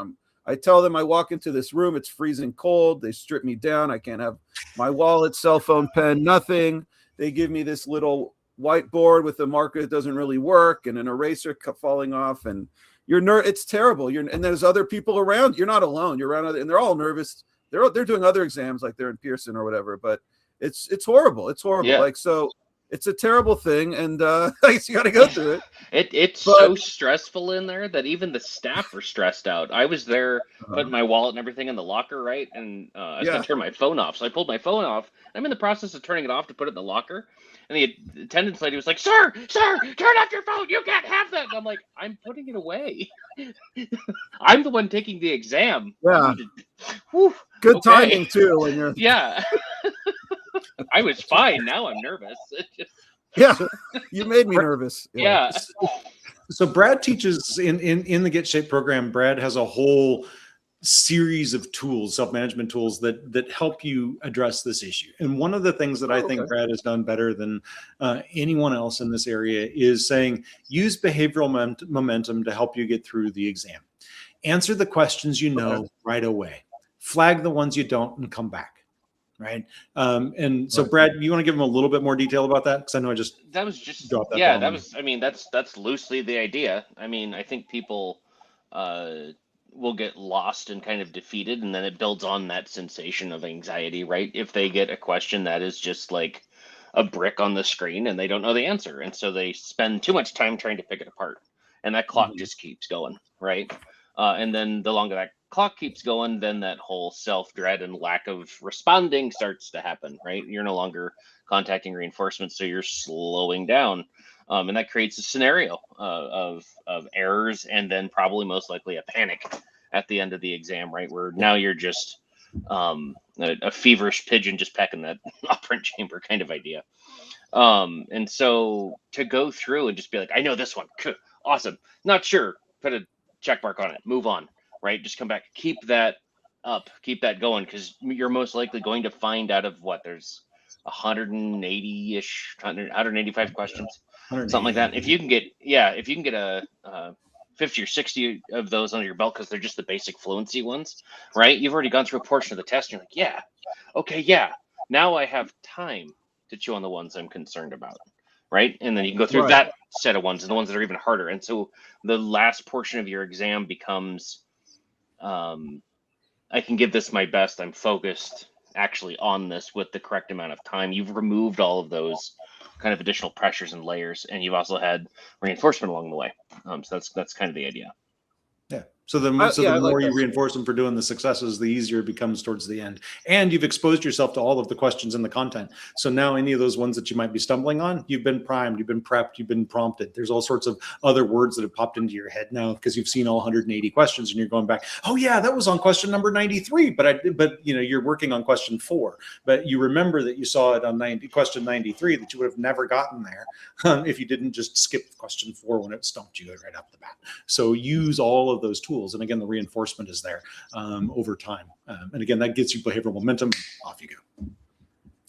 I tell them I walk into this room, it's freezing cold. They strip me down. I can't have my wallet, cell phone, pen, nothing. They give me this little whiteboard with a marker that doesn't really work and an eraser falling off, and it's terrible. And there's other people around. You're not alone. You're around, and they're all nervous. They're doing other exams, like they're in Pearson or whatever. But it's horrible. It's horrible. Yeah. Like, so it's a terrible thing, and I guess you got to go through it. It's so stressful in there that even the staff are stressed out. I was there putting my wallet and everything in the locker, right? And I was going to turn my phone off. So I pulled my phone off. I'm in the process of turning it off to put it in the locker. And the attendance lady was like, sir, turn off your phone. You can't have that. And I'm like, I'm putting it away. I'm the one taking the exam. Yeah. Good timing, too. When you're... Yeah. I was fine. Now I'm nervous. Yeah, you made me nervous. Yeah. So Brad teaches in the Get Shape program. Brad has a whole series of tools, self-management tools that help you address this issue. And one of the things that I think Brad has done better than anyone else in this area is saying, use behavioral momentum to help you get through the exam. Answer the questions you know right away. Flag the ones you don't and come back. Right. And so Brad, you want to give him a little bit more detail about that? Because I know that was just dropped that. Yeah, that was, I mean, that's loosely the idea. I mean, I think people will get lost and kind of defeated, and then it builds on that sensation of anxiety, right? If they get a question that is just like a brick on the screen and they don't know the answer, and so they spend too much time trying to pick it apart, and that clock just keeps going, right? And then the longer that clock keeps going, then that whole self-dread and lack of responding starts to happen, right? You're no longer contacting reinforcement, so you're slowing down. And that creates a scenario of errors, and then probably most likely a panic at the end of the exam, right? Where now you're just a feverish pigeon just pecking that operant chamber kind of idea. And so to go through and just be like, I know this one, awesome, not sure, put a check mark on it, move on, right? Just come back, keep that up, keep that going, because you're most likely going to find out of what, there's 180-ish, 185 questions, something like that. If you can get a 50 or 60 of those under your belt, because they're just the basic fluency ones, right? You've already gone through a portion of the test, and you're like, yeah, okay, yeah, now I have time to chew on the ones I'm concerned about, right? And then you can go through that set of ones and the ones that are even harder. And so the last portion of your exam becomes, I can give this my best. I'm focused actually on this with the correct amount of time. You've removed all of those kind of additional pressures and layers, and you've also had reinforcement along the way. So that's kind of the idea. Yeah. So the more you reinforce them for doing the successes, the easier it becomes towards the end. And you've exposed yourself to all of the questions and the content. So now any of those ones that you might be stumbling on, you've been primed, you've been prepped, you've been prompted. There's all sorts of other words that have popped into your head now because you've seen all 180 questions, and you're going back, oh yeah, that was on question number 93, but you're working on question 4. But you remember that you saw it on question 93, that you would have never gotten there if you didn't just skip question 4 when it stumped you right off the bat. So use all of those tools. And again, the reinforcement is there over time. And again, that gets you behavioral momentum. Off you go.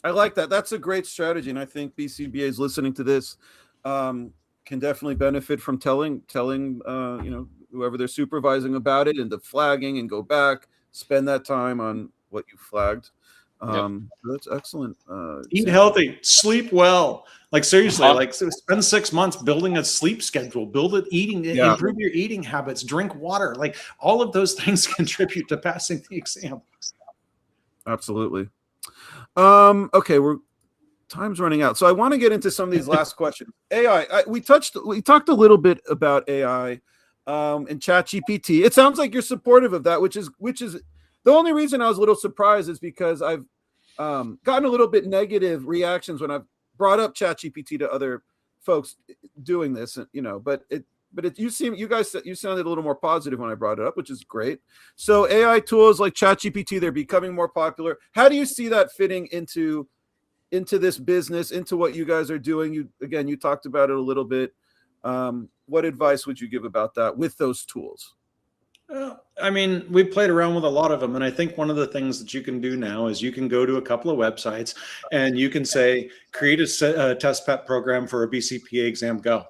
I like that. That's a great strategy. And I think BCBA is listening to this, can definitely benefit from telling whoever they're supervising about it, and the flagging, and go back, spend that time on what you flagged. That's excellent. Eat healthy, sleep well. Like seriously, spend 6 months building a sleep schedule, improve your eating habits, drink water. Like all of those things contribute to passing the exam. Absolutely. Okay, time's running out. So I want to get into some of these last questions. AI, we talked a little bit about AI and ChatGPT. It sounds like you're supportive of that, which is the only reason I was a little surprised is because I've gotten a little bit negative reactions when I've brought up ChatGPT to other folks doing this, but but you sounded a little more positive when I brought it up, which is great. So AI tools like ChatGPT, they're becoming more popular. How do you see that fitting into this business, into what you guys are doing? You talked about it a little bit. What advice would you give about that with those tools? I mean, we played around with a lot of them. And I think one of the things that you can do now is you can go to a couple of websites and you can say, create a test prep program for a BCBA exam, go.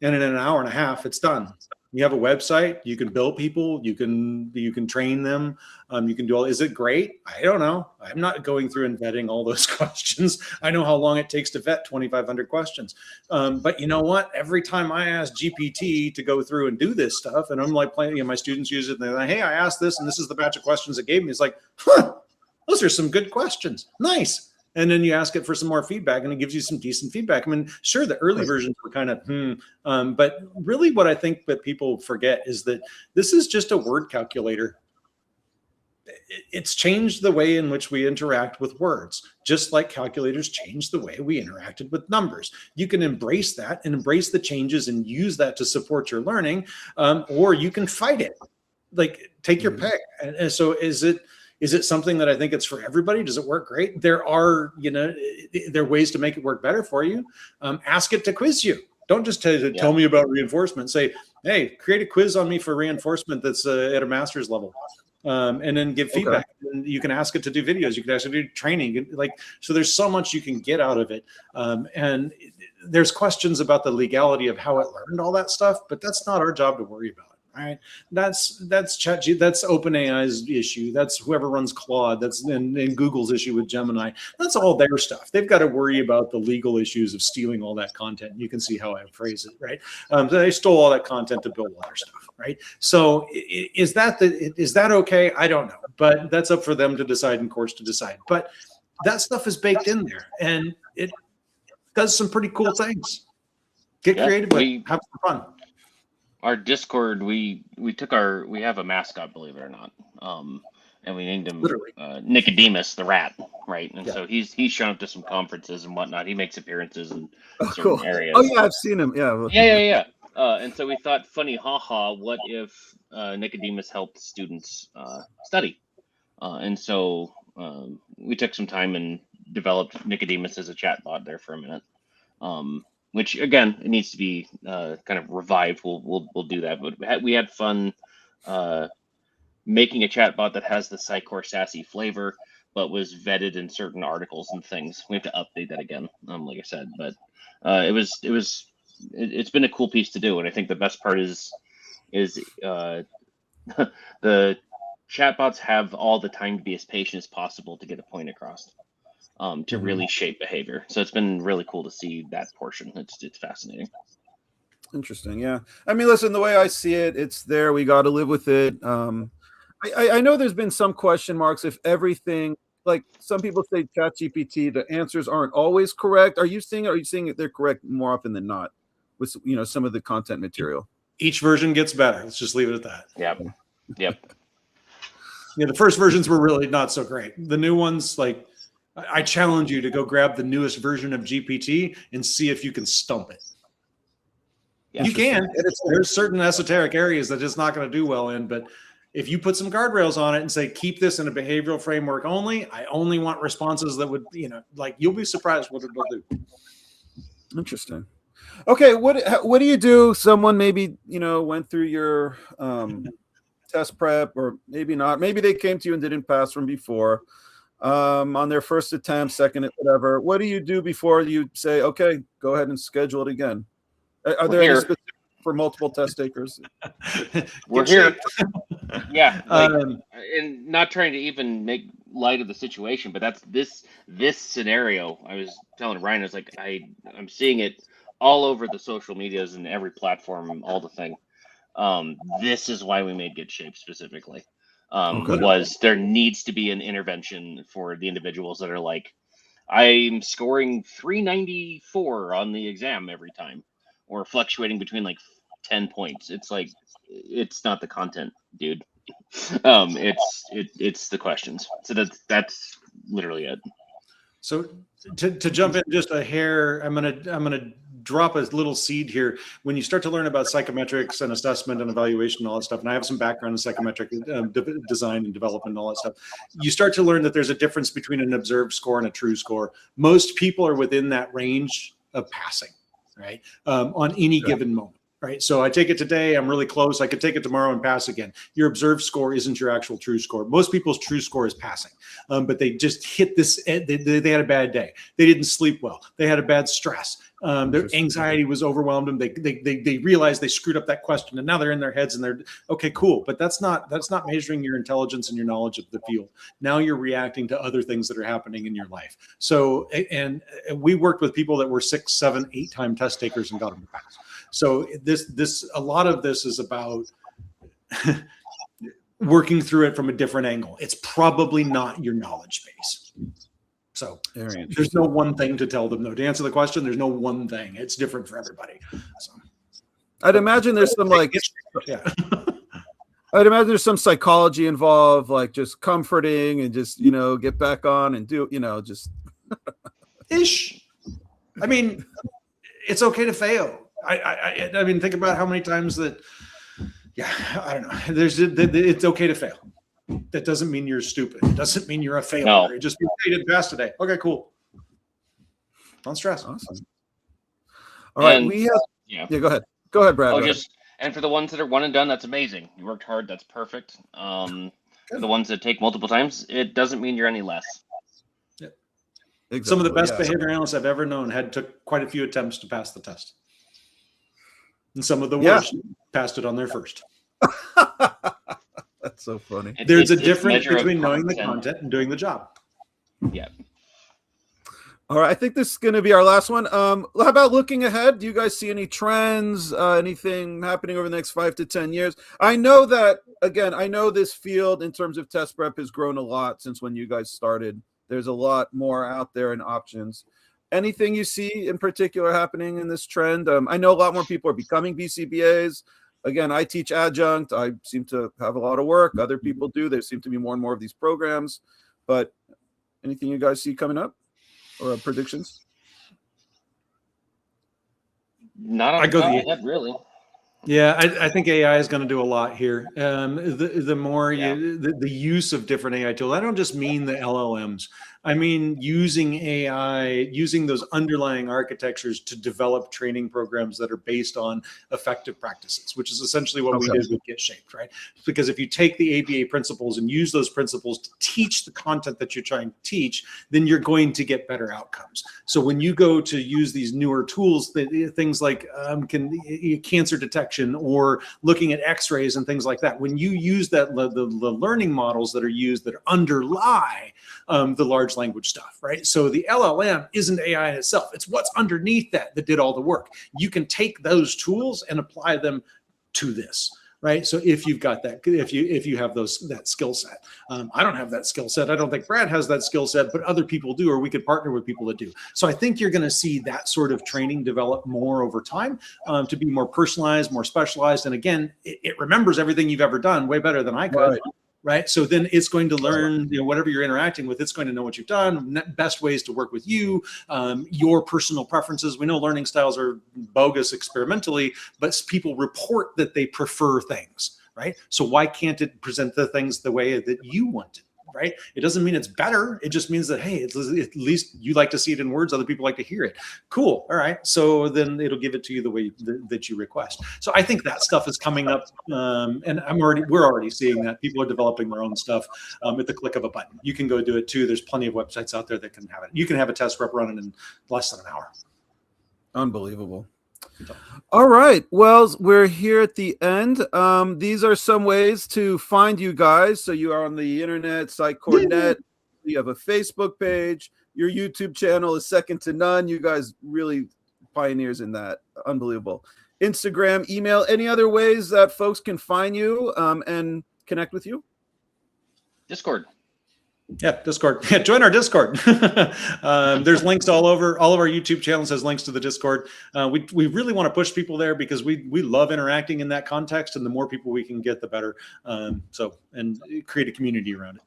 And in an hour and a half, it's done. You have a website, you can bill people, you can train them, you can do all. Is it great? I don't know. I'm not going through and vetting all those questions. I know how long it takes to vet 2,500 questions. But you know what? Every time I ask GPT to go through and do this stuff, and I'm like playing, my students use it, and they're like, hey, I asked this, and this is the batch of questions it gave me. It's like, those are some good questions. Nice. And then you ask it for some more feedback, and it gives you some decent feedback. I mean, sure, the early versions were kind of, but really what I think that people forget is that this is just a word calculator. It's changed the way in which we interact with words, just like calculators changed the way we interacted with numbers. You can embrace that and embrace the changes and use that to support your learning, or you can fight it. Like, take your pick. And so is it something that I think it's for everybody? Does it work great? There are ways to make it work better for you. Ask it to quiz you. Don't just tell me about reinforcement. Say, hey, create a quiz on me for reinforcement that's at a master's level. And then give feedback. Okay. And you can ask it to do videos. You can ask it to do training. So there's so much you can get out of it. And there's questions about the legality of how it learned all that stuff, but that's not our job to worry about. Right. That's OpenAI's issue. That's whoever runs Claude. That's and Google's issue with Gemini. That's all their stuff. They've got to worry about the legal issues of stealing all that content. You can see how I phrase it, right? They stole all that content to build other stuff, right? So is that okay? I don't know, but that's up for them to decide and courts to decide. But that stuff is baked in there, and it does some pretty cool things. Get creative with it. Have some fun. Our Discord, we have a mascot, believe it or not, and we named him Nicodemus the rat, right? And so he's shown up to some conferences and whatnot. He makes appearances in certain areas. Oh yeah, I've seen him. Yeah. And so we thought, funny, haha, what if Nicodemus helped students study? And so we took some time and developed Nicodemus as a chatbot there for a minute. Which again, it needs to be kind of revived. We'll do that. But we had fun making a chatbot that has the PsychCore sassy flavor, but was vetted in certain articles and things. We have to update that again, like I said. But it's been a cool piece to do, and I think the best part is the chatbots have all the time to be as patient as possible to get a point across. To really shape behavior. So it's been really cool to see that portion. It's fascinating. Interesting. Yeah. I mean, listen, the way I see it, it's there. We got to live with it. I know there's been some question marks if everything, like some people say ChatGPT, the answers aren't always correct. Are you seeing that they're correct more often than not with, some of the content material? Each version gets better. Let's just leave it at that. Yep. Yeah. The first versions were really not so great. The new ones, I challenge you to go grab the newest version of GPT and see if you can stump it. Yeah, you can. There's certain esoteric areas that it's not going to do well in, but if you put some guardrails on it and say, keep this in a behavioral framework only, I only want responses that would, you'll be surprised what it'll do. Interesting. Okay. What do you do? Someone maybe, went through your test prep, or maybe not. Maybe they came to you and didn't pass from before. On their first attempt, second, whatever. What do you do before you say, okay, go ahead and schedule it again? Are there any specific for multiple test takers? We're here. Yeah. And not trying to even make light of the situation, but that's this scenario. I was telling Ryan, I was like, I'm seeing it all over the social medias and every platform, all the thing. This is why we made Get Shape specifically. Was there needs to be an intervention for the individuals that are like, I'm scoring 394 on the exam every time, or fluctuating between 10 points. It's like, it's not the content, dude. It's the questions. So that's literally it. So to jump in just a hair, I'm gonna drop a little seed here. When you start to learn about psychometrics and assessment and evaluation and all that stuff, and I have some background in psychometric design and development and all that stuff, you start to learn that there's a difference between an observed score and a true score. Most people are within that range of passing, right, on any given moment. Right. So I take it today, I'm really close. I could take it tomorrow and pass again. Your observed score isn't your actual true score. Most people's true score is passing, but they just hit this. They had a bad day. They didn't sleep well. They had a bad stress. Their anxiety was overwhelmed them. They realized they screwed up that question, and now they're in their heads and they're okay, cool. But that's not measuring your intelligence and your knowledge of the field. Now you're reacting to other things that are happening in your life. So, and we worked with people that were 6, 7, 8-time test takers and got them to pass. So a lot of this is about working through it from a different angle. It's probably not your knowledge base. So there's no one thing to tell them. No, to answer the question, there's no one thing. It's different for everybody. So I'd imagine there's some I'd imagine there's some psychology involved, like just comforting and just, get back on and do, just ish. I mean, it's okay to fail. I mean, think about how many times that, I don't know. It's okay to fail. That doesn't mean you're stupid. It doesn't mean you're a failure. No. It just means you didn't pass today. Okay, cool. Don't stress. Awesome. All right, go ahead. Go ahead, Brad. And for the ones that are one and done, that's amazing. You worked hard. That's perfect. For the ones that take multiple times, it doesn't mean you're any less. Yeah. Exactly. Some of the best behavior analysts I've ever known took quite a few attempts to pass the test. And some of the worst passed it on their first. That's so funny. There's a difference between knowing the content and doing the job. Yeah. All right. I think this is going to be our last one. How about looking ahead? Do you guys see any trends, anything happening over the next 5 to 10 years? I know that, again, this field in terms of test prep has grown a lot since when you guys started. There's a lot more out there and options. Anything you see in particular happening in this trend? I know a lot more people are becoming BCBAs. Again, I teach adjunct. I seem to have a lot of work. Other people do. There seem to be more and more of these programs. But anything you guys see coming up or predictions? Not on the head, really. Yeah, I think AI is going to do a lot here. The more the use of different AI tools. I don't just mean the LLMs. I mean using AI, using those underlying architectures to develop training programs that are based on effective practices, which is essentially what we did with Get Shaped, right? Because if you take the ABA principles and use those principles to teach the content that you're trying to teach, then you're going to get better outcomes. So when you go to use these newer tools, things like cancer detection or looking at X-rays and things like that, when you use that the learning models that are used that underlie the large language stuff, right? So the LLM isn't AI in itself. It's what's underneath that did all the work. You can take those tools and apply them to this, right? So if you've got that, if you have that skill set, I don't have that skill set. I don't think Brad has that skill set, but other people do, or we could partner with people that do. So I think you're going to see that sort of training develop more over time to be more personalized, more specialized. And again, it remembers everything you've ever done way better than I could. Right. So then it's going to learn, whatever you're interacting with, it's going to know what you've done, best ways to work with you, your personal preferences. We know learning styles are bogus experimentally, but people report that they prefer things. Right. So why can't it present the things the way that you want it? Right. It doesn't mean it's better. It just means that, hey, at least you like to see it in words. Other people like to hear it. Cool. All right. So then it'll give it to you the way that you request. So I think that stuff is coming up. And we're already seeing that people are developing their own stuff at the click of a button. You can go do it too. There's plenty of websites out there that can have it. You can have a test prep running in less than an hour. Unbelievable. All right. Well, we're here at the end. These are some ways to find you guys. So you are on the internet, PsychCore Net. You have a Facebook page. Your YouTube channel is second to none. You guys really pioneers in that. Unbelievable. Instagram, email, any other ways that folks can find you and connect with you? Discord. Yeah, Discord. Yeah, join our Discord. There's links all over. All of our YouTube channels has links to the Discord. We really want to push people there because we love interacting in that context, and the more people we can get, the better. And create a community around it.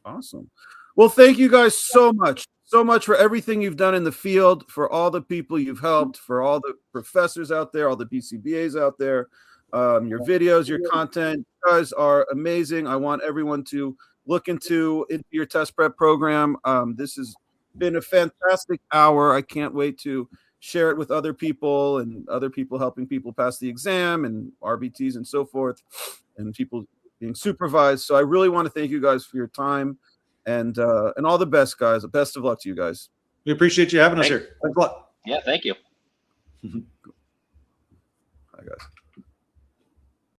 Awesome. Well, thank you guys so much. so much for everything you've done in the field, for all the people you've helped, for all the professors out there, all the BCBAs out there, your videos, your content. You guys are amazing. I want everyone to look into your test prep program. This has been a fantastic hour. I can't wait to share it with other people and other people helping people pass the exam and RBTs and so forth, and people being supervised. So I really want to thank you guys for your time, and all the best, guys. Best of luck to you guys. We appreciate you having us here. Thanks a lot. Yeah, thank you. Hi, guys.